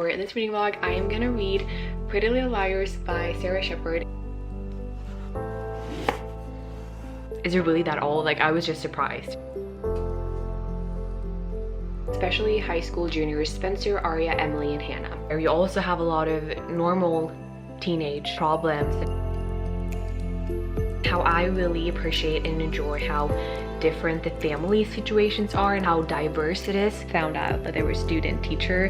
For this reading vlog, I am gonna read Pretty Little Liars by Sarah Shepard. Is it really that old? Like, I was just surprised. Especially high school juniors Spencer, Aria, Emily, and Hannah. You also have a lot of normal teenage problems. How I really appreciate and enjoy how different the family situations are and how diverse it is. Found out that they were student teacher.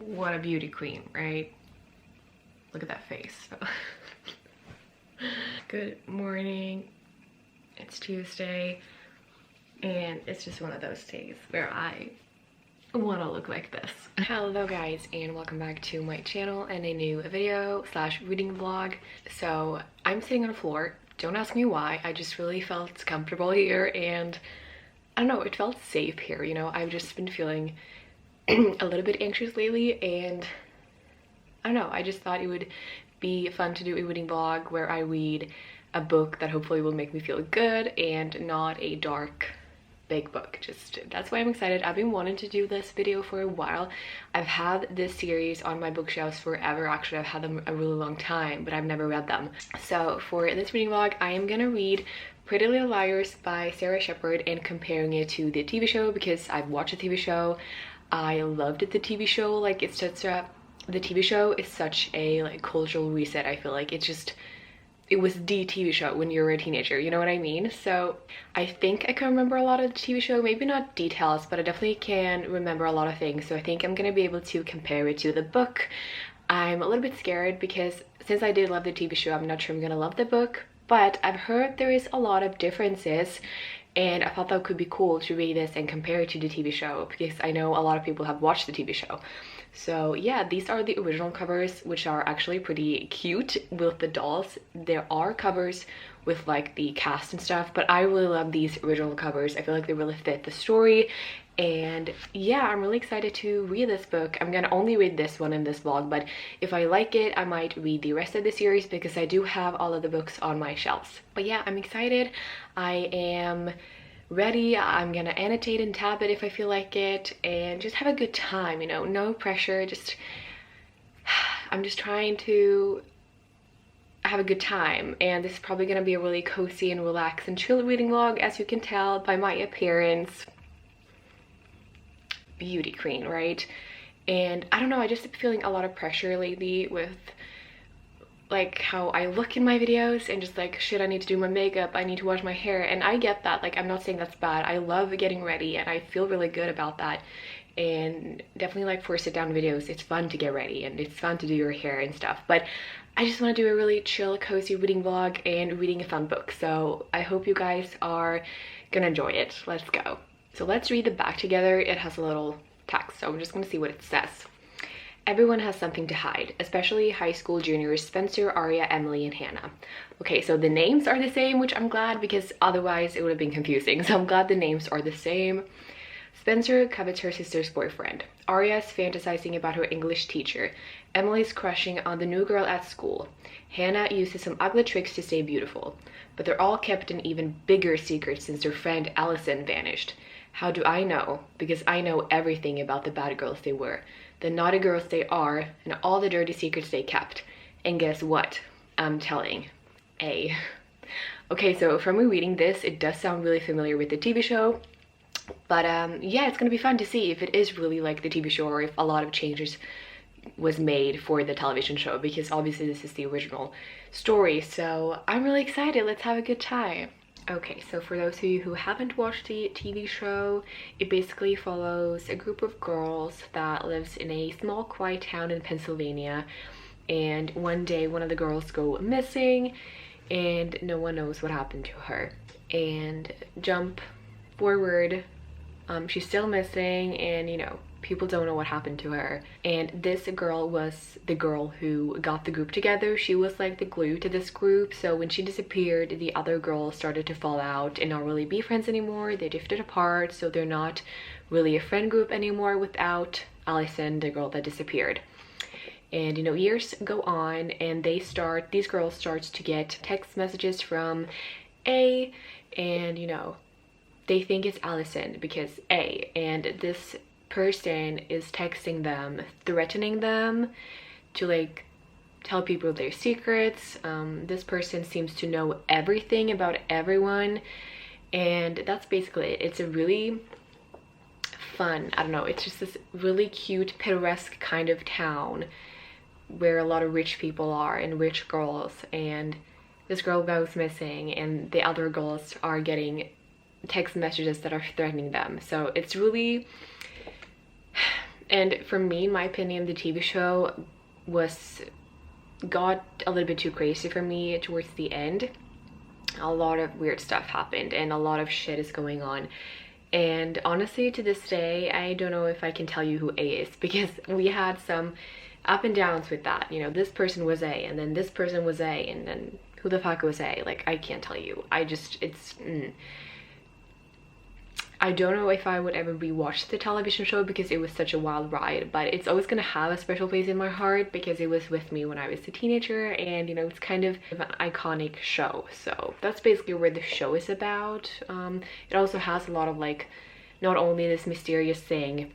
What a beauty queen, right? Look at that face. Good morning. It's Tuesday, and it's just one of those days where I want to look like this. Hello guys, and welcome back to my channel and a new video slash reading vlog. So I'm sitting on the floor. Don't ask me why. I just really felt comfortable here, and I don't know, it felt safe here. You know, I've just been feeling a little bit anxious lately, and I don't know, I just thought it would be fun to do a reading vlog where I read a book that hopefully will make me feel good and not a dark big book. Just that's why I'm excited. I've been wanting to do this video for a while. I've had this series on my bookshelves forever. Actually, I've had them a really long time, but I've never read them. So for this reading vlog, I am gonna read Pretty Little Liars by Sarah Shepard and comparing it to the TV show, because I've watched the TV show. I loved it, the TV show. Like, it's such a, the TV show is such a like cultural reset. I feel like it was the TV show when you were a teenager, you know what I mean? So I think I can remember a lot of the TV show, maybe not details, but I definitely can remember a lot of things. So I think I'm gonna be able to compare it to the book. I'm a little bit scared because since I did love the TV show, I'm not sure I'm gonna love the book, but I've heard there is a lot of differences, and I thought that could be cool to read this and compare it to the TV show, because I know a lot of people have watched the TV show. So yeah, these are the original covers, which are actually pretty cute with the dolls. There are covers with like the cast and stuff, but I really love these original covers. I feel like they really fit the story, and yeah, I'm really excited to read this book. I'm gonna only read this one in this vlog, but if I like it, I might read the rest of the series because I do have all of the books on my shelves. But yeah, I'm excited. I am ready. I'm gonna annotate and tab it if I feel like it, and just have a good time, you know, no pressure. Just I'm just trying to have a good time, and this is probably gonna be a really cozy and relaxed and chill reading vlog, as you can tell by my appearance. Beauty queen, right? And I don't know, I just been feeling a lot of pressure lately with like how I look in my videos, and just like, shit, I need to do my makeup, I need to wash my hair, and I get that. Like, I'm not saying that's bad. I love getting ready and I feel really good about that, and definitely like for sit down videos, it's fun to get ready and it's fun to do your hair and stuff, but I just want to do a really chill, cozy reading vlog and reading a fun book. So I hope you guys are gonna enjoy it. Let's go. So let's read the back together. It has a little text, so I'm just gonna see what it says. Everyone has something to hide, especially high school juniors Spencer, Aria, Emily, and Hannah. Okay, so the names are the same, which I'm glad, because otherwise it would have been confusing. So I'm glad the names are the same. Spencer covets her sister's boyfriend. Aria's fantasizing about her English teacher. Emily's crushing on the new girl at school. Hannah uses some ugly tricks to stay beautiful. But they're all kept an even bigger secret since their friend Allison vanished. How do I know? Because I know everything about the bad girls they were, the naughty girls they are, and all the dirty secrets they kept. And guess what? I'm telling. A. Okay, so from me reading this, it does sound really familiar with the TV show. But yeah, it's gonna be fun to see if it is really like the TV show, or if a lot of changes was made for the television show, because obviously this is the original story. So I'm really excited. Let's have a good time. Okay, so for those of you who haven't watched the TV show, it basically follows a group of girls that lives in a small, quiet town in Pennsylvania. And one day, one of the girls go missing, and no one knows what happened to her. And jump forward, she's still missing, and you know, people don't know what happened to her. And this girl was the girl who got the group together. She was like the glue to this group. So when she disappeared, the other girls started to fall out and not really be friends anymore. They drifted apart, so they're not really a friend group anymore without Allison, the girl that disappeared. And you know, years go on and these girls starts to get text messages from A, and you know, they think it's Allison because A, and this person is texting them, threatening them to like tell people their secrets. This person seems to know everything about everyone, and that's basically it. It's a really fun, I don't know, it's just this really cute, picturesque kind of town where a lot of rich people are and rich girls, and this girl goes missing and the other girls are getting text messages that are threatening them. So it's really, and for me, in my opinion, the TV show got a little bit too crazy for me towards the end. A lot of weird stuff happened and a lot of shit is going on, and honestly to this day I don't know if I can tell you who A is, because we had some up and downs with that. You know, this person was A and then this person was A and then who the fuck was A? Like, I can't tell you. I don't know if I would ever rewatch the television show because it was such a wild ride, but it's always gonna have a special place in my heart because it was with me when I was a teenager, and you know, it's kind of an iconic show. So that's basically where the show is about. It also has a lot of like, not only this mysterious thing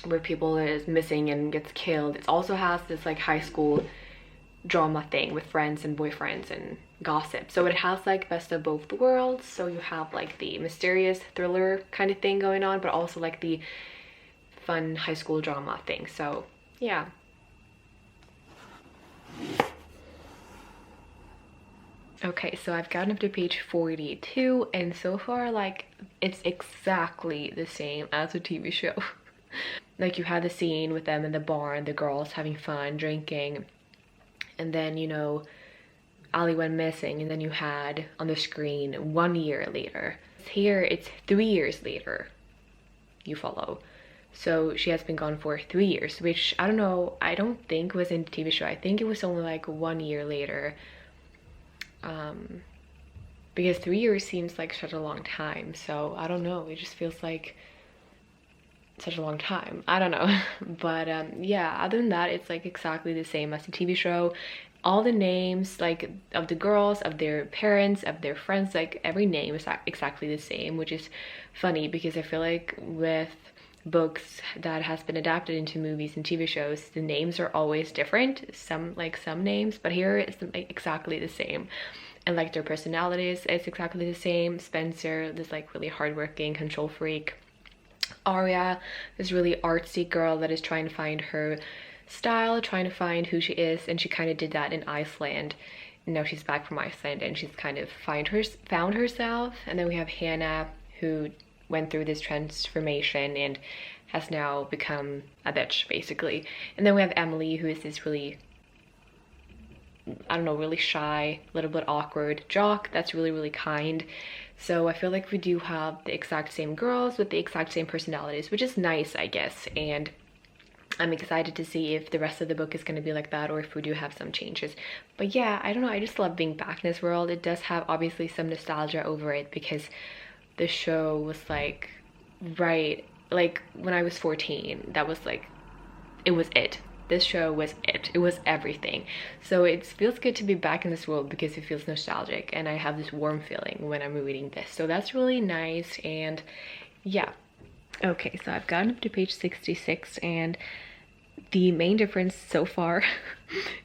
where people is missing and gets killed, it also has this like high school drama thing with friends and boyfriends and gossip. So it has like best of both worlds. So you have like the mysterious thriller kind of thing going on, but also like the fun high school drama thing. So yeah. Okay, so I've gotten up to page 42 and so far like it's exactly the same as a TV show. Like, you had the scene with them in the barn, the girls having fun drinking, and then, you know, Ali went missing, and then you had on the screen 1 year later. Here it's 3 years later. You follow. So she has been gone for 3 years, which I don't know, I don't think was in the TV show. I think it was only like 1 year later. Because 3 years seems like such a long time. So I don't know, it just feels like such a long time. I don't know. But yeah, other than that, it's like exactly the same as the TV show. All the names like of the girls, of their parents, of their friends, like every name is exactly the same, which is funny because I feel like with books that has been adapted into movies and TV shows, the names are always different, some names, but here it's like exactly the same. And like their personalities, it's exactly the same. Spencer, this like really hardworking control freak. Arya, this really artsy girl that is trying to find her style, trying to find who she is, and she kind of did that in Iceland. Now she's back from Iceland and she's kind of found herself. And then we have Hannah, who went through this transformation and has now become a bitch basically. And then we have Emily, who is this really, I don't know, really shy, a little bit awkward jock that's really kind. So I feel like we do have the exact same girls with the exact same personalities, which is nice, I guess. And I'm excited to see if the rest of the book is going to be like that or if we do have some changes. But yeah, I don't know, I just love being back in this world. It does have obviously some nostalgia over it because the show was like, right, like when I was 14, that was like, it was it. This show was it. It was everything. So it feels good to be back in this world because it feels nostalgic and I have this warm feeling when I'm reading this. So that's really nice. And yeah. Okay, so I've gotten up to page 66 and the main difference so far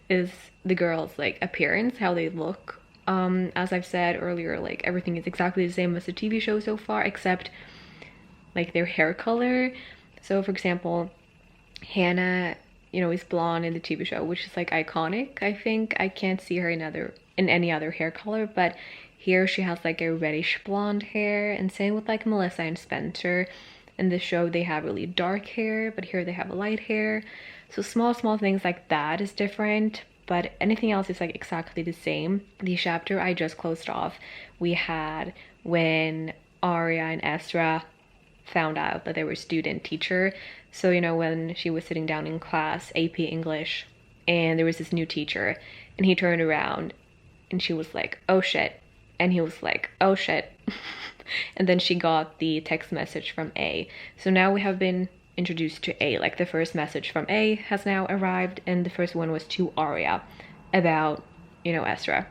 is the girls' like appearance, how they look. As I've said earlier, like everything is exactly the same as the TV show so far except like their hair color. So for example, Hannah, you know, is blonde in the TV show, which is like iconic. I think I can't see her in any other hair color, but here she has like a reddish blonde hair, and same with like Melissa and Spencer. In the show they have really dark hair, but here they have light hair. So small things like that is different, but anything else is like exactly the same. The chapter I just closed off, we had when Arya and Ezra found out that they were student teacher. So, you know, when she was sitting down in class, AP English, and there was this new teacher, and he turned around and she was like, oh shit. And he was like, oh shit. And then she got the text message from A. So now we have been introduced to A. Like the first message from A has now arrived, and the first one was to Arya about, you know, Ezra.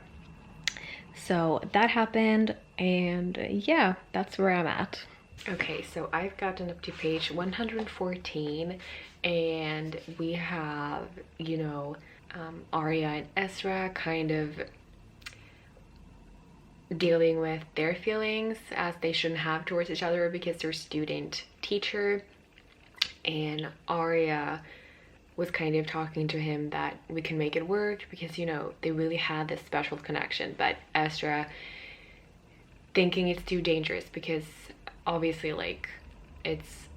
So that happened, and yeah, that's where I'm at. Okay, so I've gotten up to page 114, and we have, you know, Arya and Ezra kind of dealing with their feelings as they shouldn't have towards each other because they're student teacher, and Arya was kind of talking to him that we can make it work because, you know, they really had this special connection, but Ezra thinking it's too dangerous because obviously, like, it's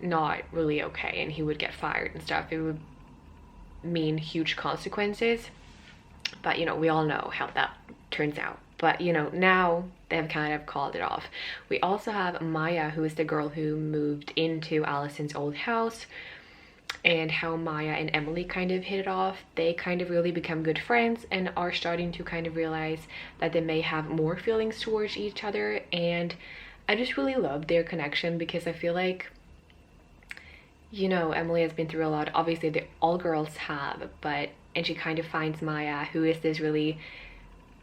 not really okay and he would get fired and stuff. It would mean huge consequences, but you know, we all know how that turns out. But you know, now they've kind of called it off. We also have Maya, who is the girl who moved into Allison's old house, and how Maya and Emily kind of hit it off. They kind of really become good friends and are starting to kind of realize that they may have more feelings towards each other, and I just really love their connection because I feel like, you know, Emily has been through a lot. Obviously, all girls have, and she kind of finds Maya, who is this really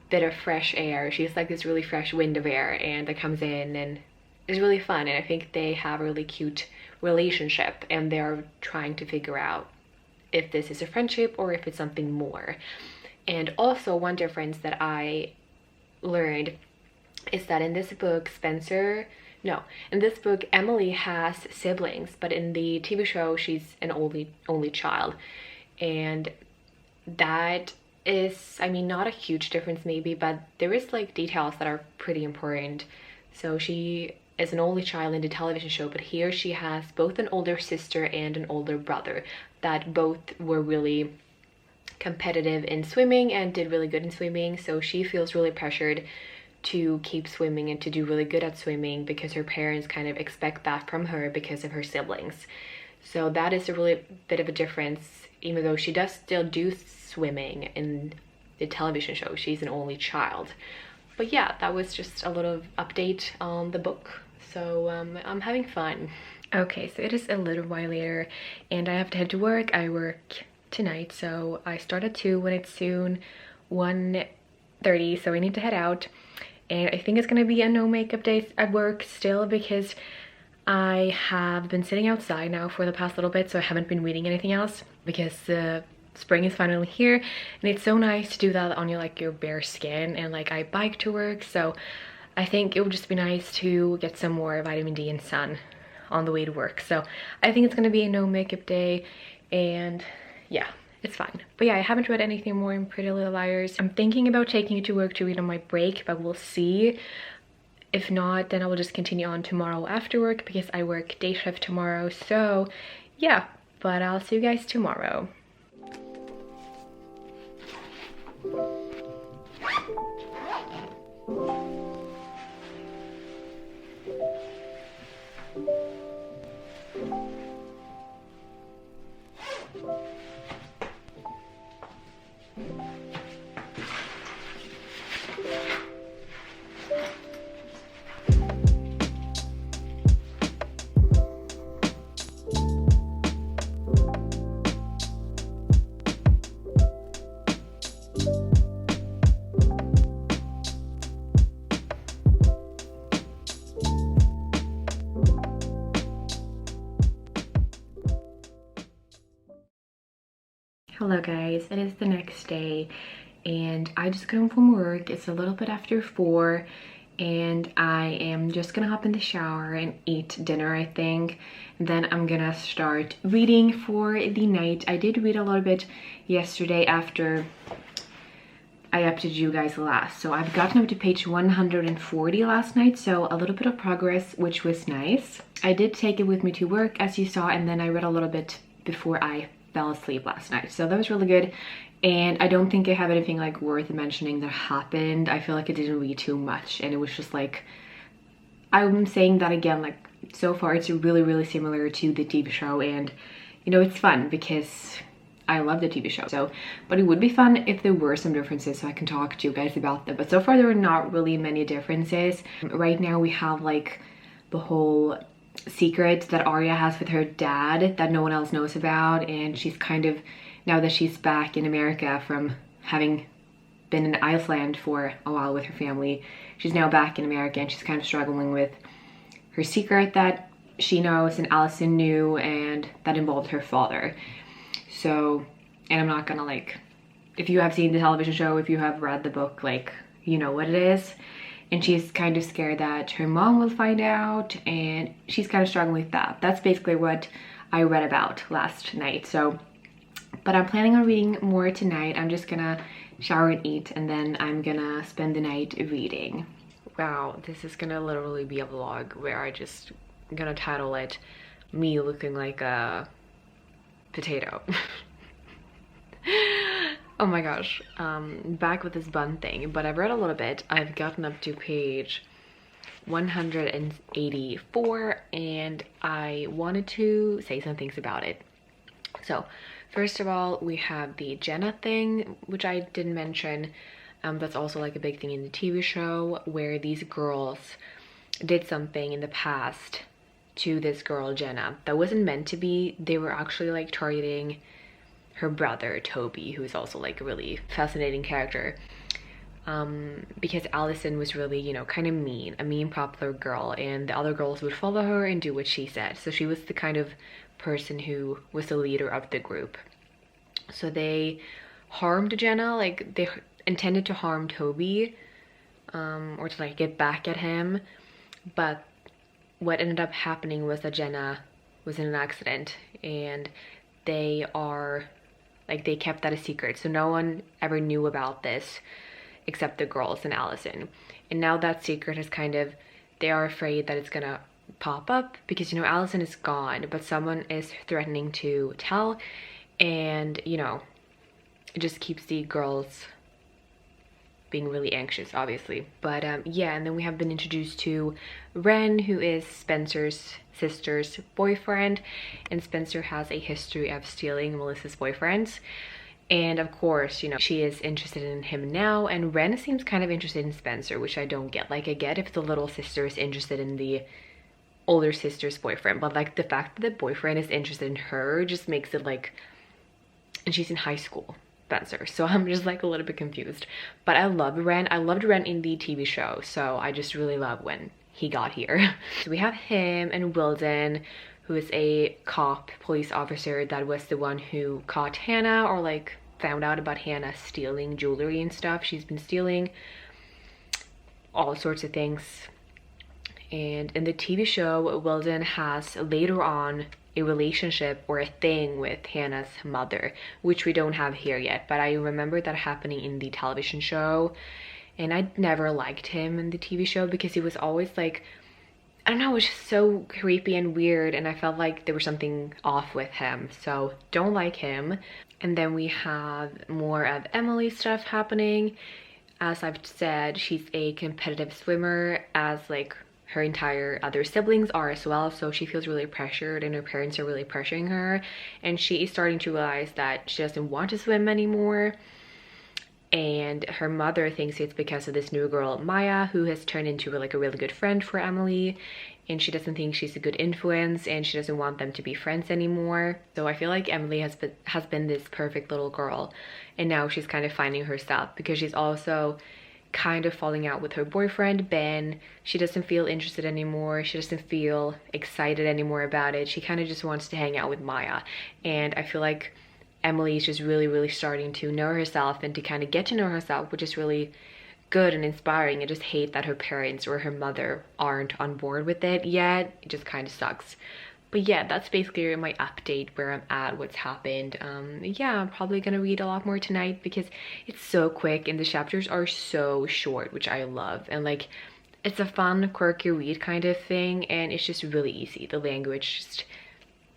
bit of fresh air. She's like this really fresh wind of air, and that comes in and is really fun. And I think they have a really cute relationship, and they're trying to figure out if this is a friendship or if it's something more. And also, one difference that I learned is that in this book, in this book, Emily has siblings, but in the TV show, she's an only child. And that is, I mean, not a huge difference maybe, but there is like details that are pretty important. So she is an only child in the television show, but here she has both an older sister and an older brother that both were really competitive in swimming and did really good in swimming. So she feels really pressured to keep swimming and to do really good at swimming because her parents kind of expect that from her because of her siblings. So that is a really bit of a difference, even though she does still do swimming in the television show. She's an only child. But yeah, that was just a little update on the book. So I'm having fun. Okay, so it is a little while later and I have to head to work. I work tonight, so I start at 2 when it's soon 1:30, so I need to head out. And I think it's gonna be a no makeup day at work still because I have been sitting outside now for the past little bit, so I haven't been reading anything else because spring is finally here, and it's so nice to do that on your bare skin. And like, I bike to work, so I think it would just be nice to get some more vitamin D and sun on the way to work. So I think it's gonna be a no makeup day, and yeah, it's fine. But yeah, I haven't read anything more in Pretty Little Liars. I'm thinking about taking it to work to read on my break, but we'll see. If not, then I will just continue on tomorrow after work because I work day shift tomorrow. So yeah, but I'll see you guys tomorrow. Hello guys, it is the next day and I just got home from work. It's a little bit after 4 and I am just gonna hop in the shower and eat dinner, I think. Then I'm gonna start reading for the night. I did read a little bit yesterday after I updated you guys last. So I've gotten up to page 140 last night, so a little bit of progress, which was nice. I did take it with me to work, as you saw, and then I read a little bit before I fell asleep last night, so that was really good. And I don't think I have anything like worth mentioning that happened. I feel like I didn't read too much, and it was just like, I'm saying that again, like, so far it's really similar to the TV show, and you know, it's fun because I love the TV show. So, but it would be fun if there were some differences so I can talk to you guys about them. But so far there are not really many differences. Right now we have like the whole secret that Arya has with her dad that no one else knows about, and she's kind of, now that she's back in America from having been in Iceland for a while with her family, she's now back in America and she's kind of struggling with her secret that she knows and Allison knew, and that involved her father. So, and I'm not gonna like, if you have seen the television show, if you have read the book, like, you know what it is. And she's kind of scared that her mom will find out, and she's kind of struggling with that. That's basically what I read about last night. So, but I'm planning on reading more tonight. I'm just gonna shower and eat, and then I'm gonna spend the night reading. Wow, this is gonna literally be a vlog where I just gonna title it me looking like a potato. Oh my gosh, back with this bun thing, but I've read a little bit. I've gotten up to page 184 and I wanted to say some things about it. So first of all, we have the Jenna thing, which I didn't mention. That's also like a big thing in the TV show, where these girls did something in the past to this girl Jenna that wasn't meant to be. They were actually like targeting her brother Toby, who's also like a really fascinating character, because Allison was really, you know, kind of mean, a mean popular girl, and the other girls would follow her and do what she said. So she was the kind of person who was the leader of the group. So they harmed Jenna, like they intended to harm Toby, or to like get back at him, but what ended up happening was that Jenna was in an accident, and they kept that a secret, so no one ever knew about this except the girls and Allison. And now that secret is kind of, they are afraid that it's gonna pop up because, you know, Allison is gone, but someone is threatening to tell, and, you know, it just keeps the girls being really anxious, obviously. But yeah, and then we have been introduced to Ren, who is Spencer's sister's boyfriend, and Spencer has a history of stealing Melissa's boyfriends, and of course, you know, she is interested in him now, and Ren seems kind of interested in Spencer, which I don't get. Like, I get if the little sister is interested in the older sister's boyfriend, but like the fact that the boyfriend is interested in her just makes it like, and she's in high school, Spencer, so I'm just like a little bit confused. But I love Ren. I loved Ren in the TV show, so I just really love when he got here. So we have him and Wilden, who is a police officer that was the one who caught Hannah, or like found out about Hannah stealing jewelry and stuff. She's been stealing all sorts of things. And in the TV show, Wilden has later on a relationship or a thing with Hannah's mother, which we don't have here yet, but I remember that happening in the television show. And I never liked him in the TV show because he was always like, I don't know, it was just so creepy and weird, and I felt like there was something off with him, so don't like him. And then we have more of Emily's stuff happening. As I've said, she's a competitive swimmer, as like her entire other siblings are as well, so she feels really pressured, and her parents are really pressuring her, and she is starting to realize that she doesn't want to swim anymore. And her mother thinks it's because of this new girl Maya, who has turned into like a really good friend for Emily, and she doesn't think she's a good influence, and she doesn't want them to be friends anymore. So I feel like Emily has been this perfect little girl, and now she's kind of finding herself, because she's also kind of falling out with her boyfriend Ben. She doesn't feel interested anymore, she doesn't feel excited anymore about it. She kind of just wants to hang out with Maya, and I feel like Emily is just really starting to know herself and to kind of get to know herself, which is really good and inspiring. I just hate that her parents or her mother aren't on board with it yet. It just kind of sucks. But yeah, that's basically my update, where I'm at, what's happened. Yeah, I'm probably gonna read a lot more tonight because it's so quick and the chapters are so short, which I love. And like, it's a fun, quirky read kind of thing, and it's just really easy. The language, just,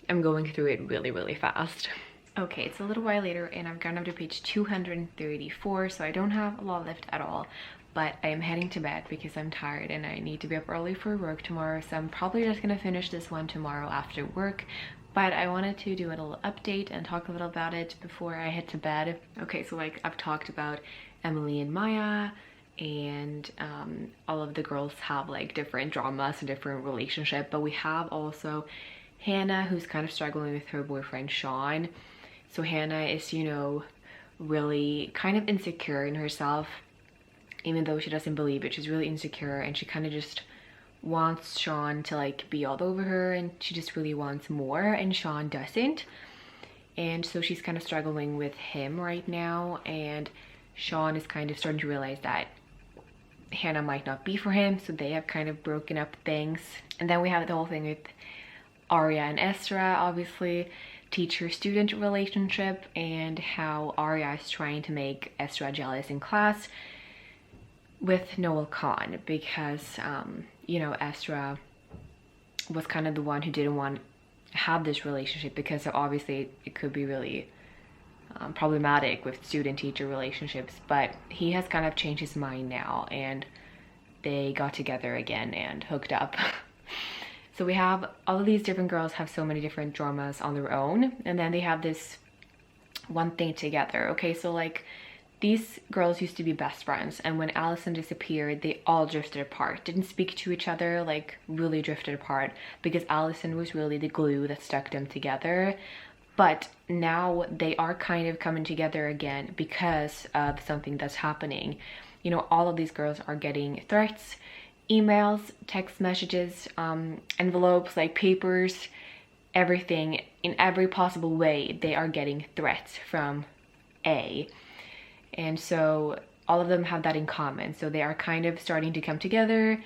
I'm going through it really fast. Okay, it's a little while later and I've gotten up to page 234, so I don't have a lot left at all, but I am heading to bed because I'm tired and I need to be up early for work tomorrow, so I'm probably just gonna finish this one tomorrow after work. But I wanted to do a little update and talk a little about it before I head to bed. Okay, so like I've talked about Emily and Maya, and all of the girls have like different dramas and different relationship. But we have also Hannah, who's kind of struggling with her boyfriend Sean. So Hannah is, you know, really kind of insecure in herself, even though she doesn't believe it. She's really insecure, and she kind of just wants Sean to like be all over her, and she just really wants more, and Sean doesn't. And so she's kind of struggling with him right now, and Sean is kind of starting to realize that Hannah might not be for him, so they have kind of broken up things. And then we have the whole thing with Arya and Estra, obviously, teacher-student relationship, and how Arya is trying to make Estra jealous in class with Noel Khan, because you know, Estra was kind of the one who didn't want to have this relationship, because obviously it could be really problematic with student-teacher relationships. But he has kind of changed his mind now, and they got together again and hooked up. So we have all of these different girls have so many different dramas on their own, and then they have this one thing together. Okay, so like these girls used to be best friends, and when Allison disappeared, they all drifted apart, didn't speak to each other, like really drifted apart, because Allison was really the glue that stuck them together. But now they are kind of coming together again because of something that's happening. You know, all of these girls are getting threats, emails, text messages, envelopes, like papers, everything. In every possible way, they are getting threats from A. And so all of them have that in common. So they are kind of starting to come together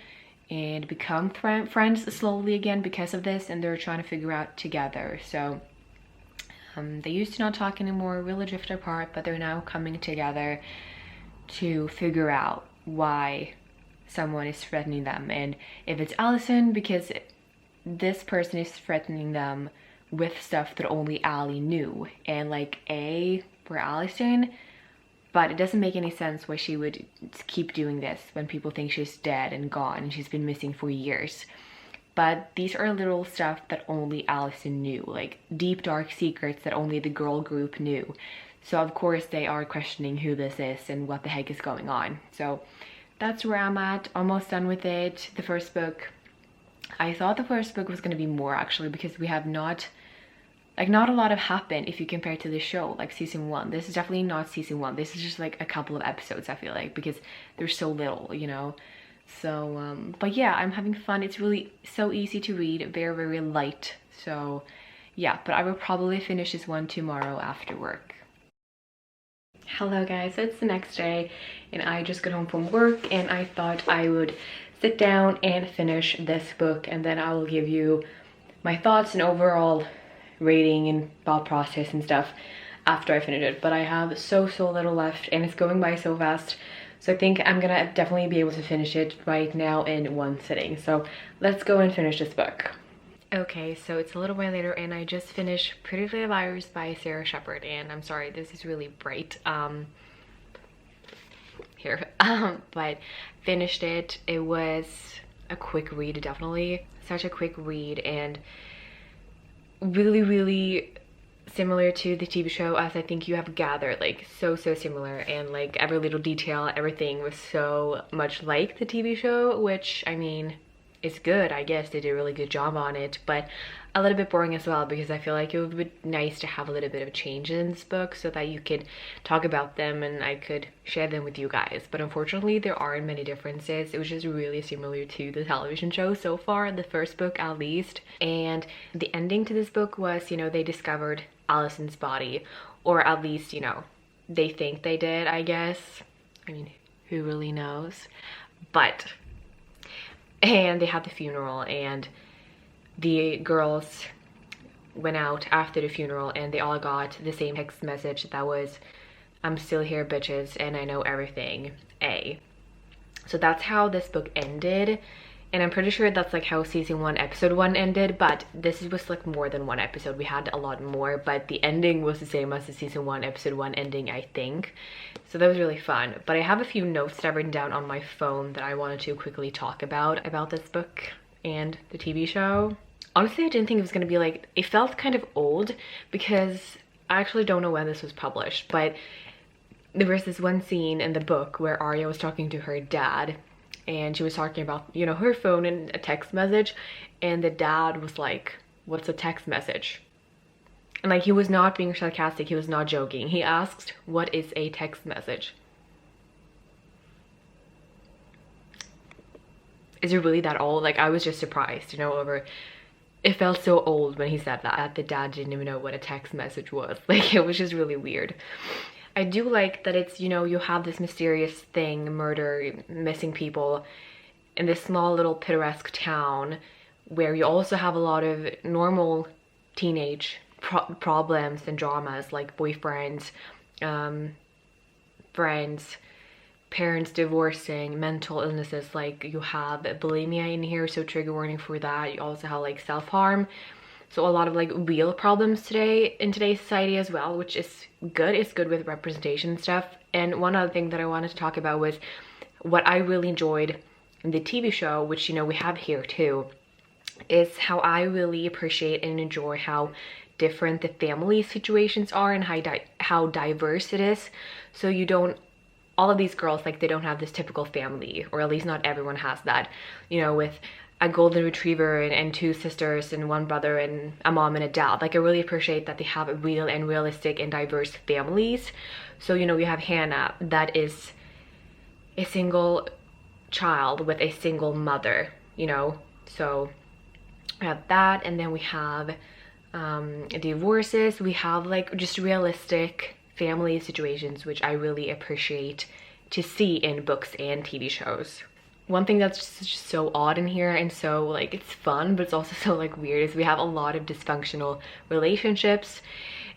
and become friends slowly again because of this, and they're trying to figure out together. So they used to not talk anymore, really drifted apart, but they're now coming together to figure out why someone is threatening them. And if it's Allison, because this person is threatening them with stuff that only Allie knew, and like A for Allison, but it doesn't make any sense why she would keep doing this when people think she's dead and gone and she's been missing for years. But these are little stuff that only Allison knew, like deep dark secrets that only the girl group knew. So of course they are questioning who this is and what the heck is going on. So that's where I'm at, almost done with it. The first book, I thought the first book was going to be more actually, because we have not a lot have happened if you compare it to the show, like season 1. This is definitely not season 1. This is just like a couple of episodes, I feel like, because there's so little, you know. So but yeah, I'm having fun. It's really so easy to read, very, very light. So yeah, but I will probably finish this one tomorrow after work. Hello guys, so it's the next day and I just got home from work, and I thought I would sit down and finish this book, and then I will give you my thoughts and overall rating and thought process and stuff after I finish it. But I have so little left, and it's going by so fast, so I think I'm gonna definitely be able to finish it right now in one sitting. So let's go and finish this book. Okay, so it's a little while later and I just finished Pretty Little Liars by Sarah Shepard, and I'm sorry, this is really bright here, but finished it. It was a quick read, definitely such a quick read, and really similar to the TV show, as I think you have gathered, like so similar, and like every little detail, everything was so much like the TV show, which I mean, it's good, I guess they did a really good job on it, but a little bit boring as well, because I feel like it would be nice to have a little bit of a change in this book so that you could talk about them and I could share them with you guys. But unfortunately there aren't many differences. It was just really similar to the television show so far, the first book at least. And the ending to this book was, you know, they discovered Allison's body, or at least, you know, they think they did, I guess. I mean, who really knows? But and they had the funeral, and the girls went out after the funeral and they all got the same text message that was, "I'm still here, bitches, and I know everything, A." So that's how this book ended, and I'm pretty sure that's like how season 1 episode 1 ended, but this was like more than one episode. We had a lot more, but the ending was the same as the season 1 episode 1 ending, I think. So that was really fun. But I have a few notes that I've written down on my phone that I wanted to quickly talk about this book and the TV show. Honestly, I didn't think it was going to be like, it felt kind of old, because I actually don't know when this was published, but there was this one scene in the book where Arya was talking to her dad, and she was talking about, you know, her phone and a text message, and the dad was like, what's a text message? And like, he was not being sarcastic, he was not joking. He asked, what is a text message? Is it really that old? Like, I was just surprised, you know, over, it felt so old when he said that the dad didn't even know what a text message was. Like, it was just really weird. I do like that it's, you know, you have this mysterious thing, murder, missing people in this small little picturesque town where you also have a lot of normal teenage problems and dramas, like boyfriends, friends, parents divorcing, mental illnesses. Like, you have bulimia in here, so trigger warning for that. You also have like self-harm, so a lot of like real problems today in today's society as well, which is good. It's good with representation and stuff. And one other thing that I wanted to talk about was what I really enjoyed in the TV show, which, you know, we have here too, is how I really appreciate and enjoy how different the family situations are and how diverse it is. So you don't, all of these girls, like, they don't have this typical family, or at least not everyone has that, you know, with a golden retriever and two sisters and one brother and a mom and a dad. Like, I really appreciate that they have real and realistic and diverse families. So, you know, we have Hannah, that is a single child with a single mother, you know, so we have that. And then we have divorces. We have like just realistic family situations, which I really appreciate to see in books and TV shows. One thing that's just so odd in here, and so like, it's fun but it's also so like weird, is we have a lot of dysfunctional relationships.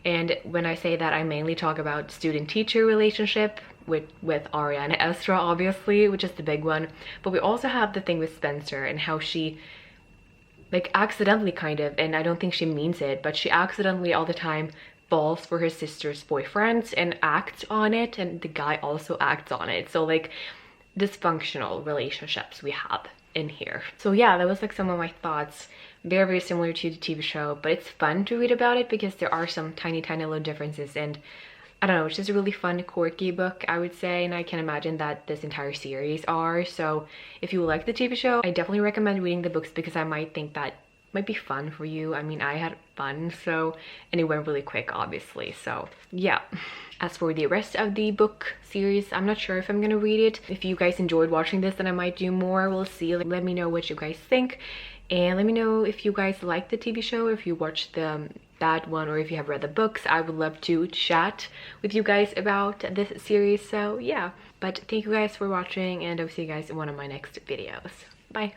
And when I say that, I mainly talk about student-teacher relationship with Arya and Ezra, obviously, which is the big one. But we also have the thing with Spencer and how she, like, accidentally kind of, and I don't think she means it, but she accidentally all the time falls for her sister's boyfriends and acts on it, and the guy also acts on it. So like, dysfunctional relationships we have in here. So yeah, that was like some of my thoughts. Very, very similar to the TV show, but it's fun to read about it because there are some tiny little differences, and I don't know, it's just a really fun, quirky book, I would say, and I can imagine that this entire series are. So if you like the TV show, I definitely recommend reading the books because I might think that might be fun for you. I mean, I had fun, so, and it went really quick, obviously, so yeah. As for the rest of the book series, I'm not sure if I'm gonna read it. If you guys enjoyed watching this, then I might do more. We'll see. Let me know what you guys think, and let me know if you guys like the TV show, if you watched that one, or if you have read the books. I would love to chat with you guys about this series. So yeah, but thank you guys for watching, and I'll see you guys in one of my next videos. Bye.